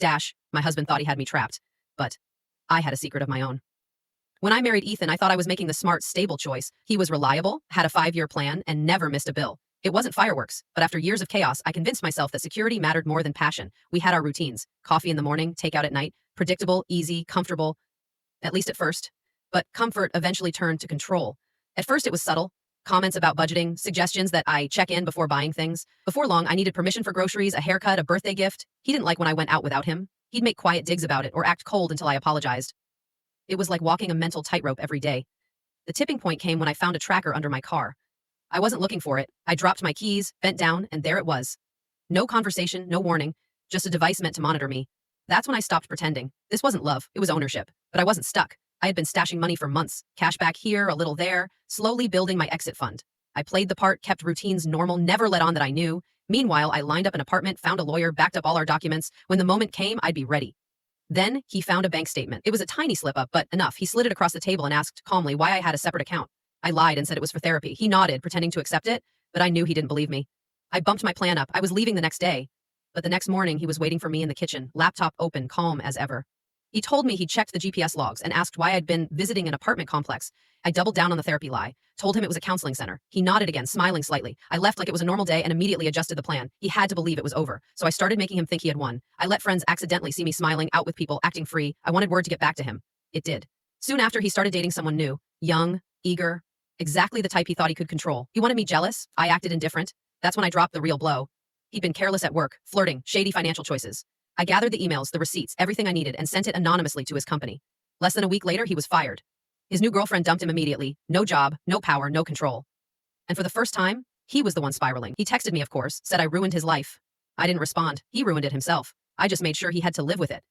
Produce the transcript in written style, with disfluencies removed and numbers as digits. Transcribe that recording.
My husband thought he had me trapped, but I had a secret of my own. When I married Ethan, I thought I was making the smart, stable choice. He was reliable, had a 5-year plan, and never missed a bill. It wasn't fireworks, but after years of chaos, I convinced myself that security mattered more than passion. We had our routines: coffee in the morning, takeout at night, predictable, easy, comfortable, at least at first. But comfort eventually turned to control. At first, it was subtle: comments about budgeting, suggestions that I check in before buying things. Before long, I needed permission for groceries, a haircut, a birthday gift. He didn't like when I went out without him. He'd make quiet digs about it or act cold until I apologized. It was like walking a mental tightrope every day. The tipping point came when I found a tracker under my car. I wasn't looking for it. I dropped my keys, bent down, and there it was. No conversation, no warning, just a device meant to monitor me. That's when I stopped pretending. This wasn't love, it was ownership. But I wasn't stuck. I had been stashing money for months, cash back here, a little there, slowly building my exit fund. I played the part, kept routines normal, never let on that I knew. Meanwhile, I lined up an apartment, found a lawyer, backed up all our documents. When the moment came, I'd be ready. Then he found a bank statement. It was a tiny slip-up, but enough. He slid it across the table and asked calmly why I had a separate account. I lied and said it was for therapy. He nodded, pretending to accept it, but I knew he didn't believe me. I bumped my plan up. I was leaving the next day. But the next morning, he was waiting for me in the kitchen, laptop open, calm as ever. He told me he'd checked the GPS logs and asked why I'd been visiting an apartment complex. I doubled down on the therapy lie, told him it was a counseling center. He nodded again, smiling slightly. I left like it was a normal day and immediately adjusted the plan. He had to believe it was over, so I started making him think he had won. I let friends accidentally see me smiling, out with people, acting free. I wanted word to get back to him. It did. Soon after, he started dating someone new, young, eager, exactly the type he thought he could control. He wanted me jealous. I acted indifferent. That's when I dropped the real blow. He'd been careless at work, flirting, shady financial choices. I gathered the emails, the receipts, everything I needed, and sent it anonymously to his company. Less than a week later, he was fired. His new girlfriend dumped him immediately. No job, no power, no control. And for the first time, he was the one spiraling. He texted me, of course, said I ruined his life. I didn't respond. He ruined it himself. I just made sure he had to live with it.